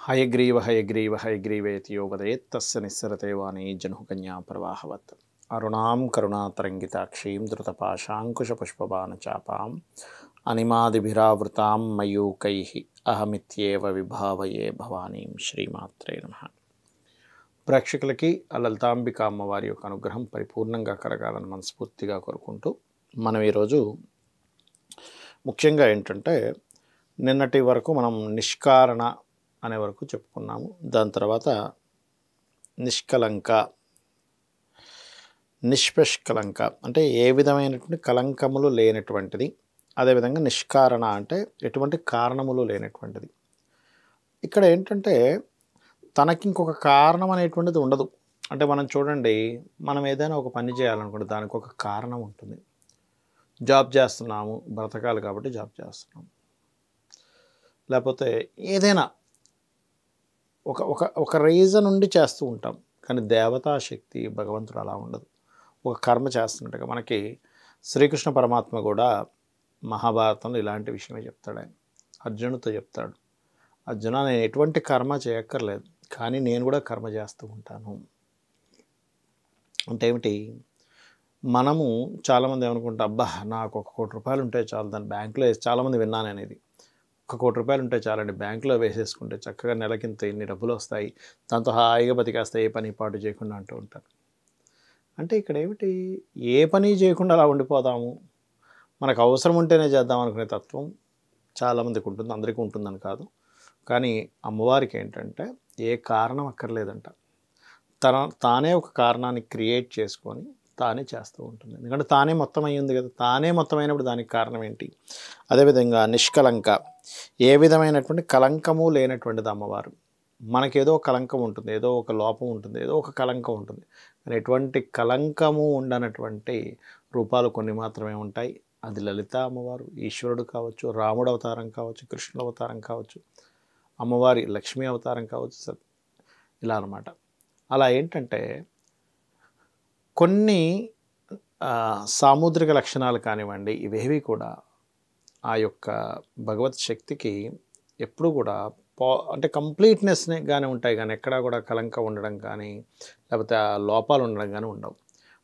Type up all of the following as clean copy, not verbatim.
హయగ్రీవ హయగ్రీవ హయగ్రీవేతి యోగదయేత్ తస్య నిస్సరతే వాణి జనుకన్యా ప్రవాహవత్ అరుణాం కరుణాతరంగితాక్షీం ధృతపాశాంకుశపుష్పబాణచాపాం అనిమాదిభిరావృతాం మయూకైః అహమిత్యేవ విభావయే భవానీం. శ్రీమాత్రే నమః. ప్రేక్షకులకి ఆ లలితాంబిక అమ్మవారి యొక్క అనుగ్రహం పరిపూర్ణంగా కలగాలని మనస్ఫూర్తిగా కోరుకుంటూ మనం ఈరోజు ముఖ్యంగా ఏంటంటే నిన్నటి వరకు మనం నిష్కారణ అనే వరకు చెప్పుకున్నాము. దాని తర్వాత నిష్కలంక, నిష్పష్కలంక అంటే ఏ విధమైనటువంటి కలంకములు లేనటువంటిది. అదేవిధంగా నిష్కారణ అంటే ఎటువంటి కారణములు లేనటువంటిది. ఇక్కడ ఏంటంటే తనకి ఇంకొక కారణం అనేటువంటిది ఉండదు. అంటే మనం చూడండి, మనం ఏదైనా ఒక పని చేయాలనుకుంటే దానికి ఒక కారణం ఉంటుంది. జాబ్ చేస్తున్నాము, బ్రతకాలి కాబట్టి జాబ్ చేస్తున్నాము. లేకపోతే ఏదైనా ఒక ఒక ఒక రీజన్ ఉండి చేస్తూ ఉంటాం. కానీ దేవతా శక్తి భగవంతుడు అలా ఉండదు. ఒక కర్మ చేస్తున్నట్టుగా మనకి శ్రీకృష్ణ పరమాత్మ కూడా మహాభారతంలో ఇలాంటి విషయమే చెప్తాడు. ఆయన అర్జునుడితో చెప్తాడు, అర్జున నేను ఎటువంటి కర్మ చేయక్కర్లేదు, కానీ నేను కూడా కర్మ చేస్తూ ఉంటాను. అంటే ఏమిటి? మనము చాలామంది ఏమనుకుంటాం, అబ్బా నాకు ₹1,00,00,000 ఉంటే చాలు, దాన్ని బ్యాంకులో వేసి, చాలామంది విన్నాను అనేది, ₹1,00,00,000 ఉంటే చాలండి, బ్యాంకులో వేసేసుకుంటే చక్కగా నెలకింత ఇన్ని డబ్బులు వస్తాయి, దాంతో హాయిగా బతికేస్తాయి, ఏ పని పాటు చేయకుండా అంటూ ఉంటారు. అంటే ఇక్కడ ఏమిటి? ఏ పని చేయకుండా అలా ఉండిపోదాము, మనకు అవసరం ఉంటేనే చేద్దాం అనుకునే తత్వం చాలామందికి ఉంటుంది. అందరికీ ఉంటుందని కాదు. కానీ అమ్మవారికి ఏంటంటే ఏ కారణం అక్కర్లేదంట. తానే ఒక కారణాన్ని క్రియేట్ చేసుకొని తానే చేస్తూ ఉంటుంది. ఎందుకంటే తానే మొత్తం అయ్యింది కదా. తానే మొత్తం అయినప్పుడు దానికి కారణం ఏంటి? అదేవిధంగా నిష్కలంక, ఏ విధమైనటువంటి కలంకము లేనటువంటిది అమ్మవారు. మనకేదో కలంకం ఉంటుంది, ఏదో ఒక లోపం ఉంటుంది, ఏదో ఒక కలంకం ఉంటుంది. కానీ ఎటువంటి కలంకము ఉండనటువంటి రూపాలు కొన్ని మాత్రమే ఉంటాయి. అది లలిత అమ్మవారు. ఈశ్వరుడు కావచ్చు, రాముడు అవతారం కావచ్చు, కృష్ణుడు అవతారం కావచ్చు, అమ్మవారి లక్ష్మీ అవతారం కావచ్చు, ఇలా అన్నమాట. అలా ఏంటంటే కొన్ని సాముద్రిక లక్షణాలు కానివ్వండి, ఇవేవి కూడా ఆ యొక్క భగవత్ శక్తికి ఎప్పుడు కూడా అంటే కంప్లీట్నెస్నే కానీ ఉంటాయి, కానీ ఎక్కడా కూడా కలంక ఉండడం కానీ లేకపోతే ఆ లోపాలు ఉండడం కానీ ఉండవు.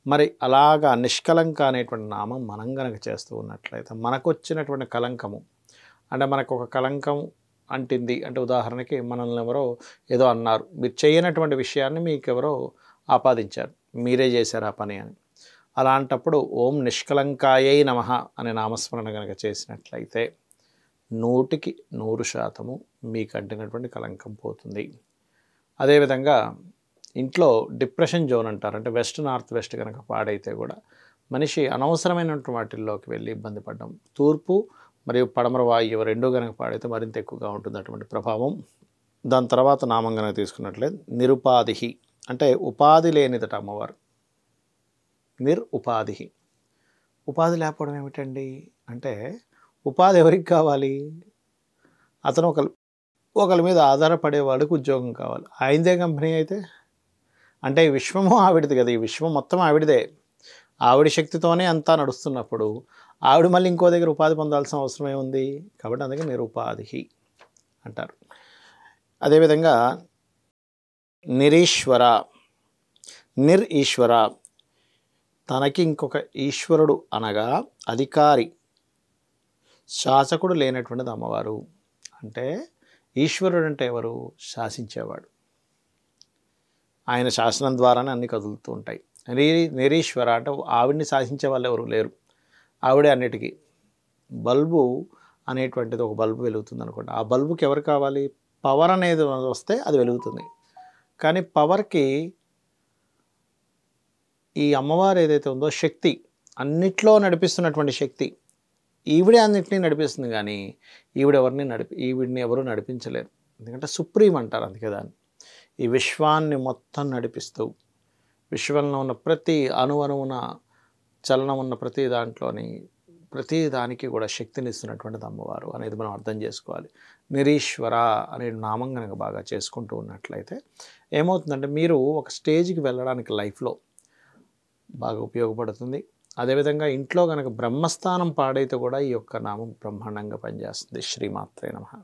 మరి అలాగా నిష్కలంక అనేటువంటి నామం మనం గనక చేస్తూ ఉన్నట్లయితే మనకు వచ్చినటువంటి కలంకము, అంటే మనకు ఒక కలంకం అంటింది అంటే, ఉదాహరణకి మనల్ని ఎవరో ఏదో అన్నారు, మీరు చేయనటువంటి విషయాన్ని మీకు ఎవరో ఆపాదించారు, మీరే చేశారు ఆ పని అని. అలాంటప్పుడు ఓం నిష్కలంకాయై నమః అనే నామస్మరణ కనుక చేసినట్లయితే 100% మీకు అంటినటువంటి కలంకం పోతుంది. అదేవిధంగా ఇంట్లో డిప్రెషన్ జోన్ అంటారు, అంటే వెస్ట్ నార్త్ వెస్ట్ కనుక పాడైతే కూడా మనిషి అనవసరమైనటువంటి వాటిల్లోకి వెళ్ళి ఇబ్బంది పడడం, తూర్పు మరియు పడమర వాయువు రెండూ కనుక పాడైతే మరింత ఎక్కువగా ఉంటుంది అటువంటి ప్రభావం. దాని తర్వాత నామం కనుక తీసుకున్నట్లయితే నిరుపాధి, అంటే ఉపాధి లేనిదట అమ్మవారు. నిరుపాధి, ఉపాధి లేకపోవడం ఏమిటండి అంటే, ఉపాధి ఎవరికి కావాలి? అతను ఒకరి మీద ఆధారపడేవాడికి ఉద్యోగం కావాలి. ఆయనదే కంపెనీ అయితే, అంటే ఈ విశ్వము ఆవిడది కదా, ఈ విశ్వం మొత్తం ఆవిడదే. ఆవిడ శక్తితోనే అంతా నడుస్తున్నప్పుడు ఆవిడ మళ్ళీ ఇంకో దగ్గర ఉపాధి పొందాల్సిన అవసరం ఏముంది? కాబట్టి అందుకే నిరుపాధి అంటారు. అదేవిధంగా నిరీశ్వర, ఈశ్వర, తనకి ఇంకొక ఈశ్వరుడు అనగా అధికారి, శాసకుడు లేనటువంటిది అమ్మవారు. అంటే ఈశ్వరుడు అంటే ఎవరు? శాసించేవాడు. ఆయన శాసనం ద్వారానే అన్నీ కదులుతూ ఉంటాయి. నిరీశ్వర అంటే ఆవిడ్ని శాసించే వాళ్ళు ఎవరు లేరు, ఆవిడే అన్నిటికీ. బల్బు అనేటువంటిది, ఒక బల్బు వెలుగుతుంది అనుకోండి, ఆ బల్బుకి ఎవరు కావాలి? పవర్ అనేది వస్తే అది వెలుగుతుంది. కానీ పవర్కి ఈ అమ్మవారు ఏదైతే ఉందో శక్తి, అన్నిట్లో నడిపిస్తున్నటువంటి శక్తి, ఈవిడే అన్నిటినీ నడిపిస్తుంది. కానీ ఈవిడిని ఎవరు నడిపించలేరు. ఎందుకంటే సుప్రీం అంటారు, అందుకే దాన్ని. ఈ విశ్వాన్ని మొత్తం నడిపిస్తూ, విశ్వంలో ఉన్న ప్రతి అణువున చలనం ఉన్న ప్రతి దాంట్లోని ప్రతి దానికి కూడా శక్తినిస్తున్నటువంటిది అమ్మవారు అనేది మనం అర్థం చేసుకోవాలి. నిరీశ్వర అనే నామం కనుక బాగా చేసుకుంటూ ఉన్నట్లయితే ఏమవుతుందంటే, మీరు ఒక స్టేజ్కి వెళ్ళడానికి లైఫ్లో బాగా ఉపయోగపడుతుంది. అదేవిధంగా ఇంట్లో కనుక బ్రహ్మస్థానం పాడైతే కూడా ఈ యొక్క నామం బ్రహ్మాండంగా పనిచేస్తుంది. శ్రీమాత్రే నమః.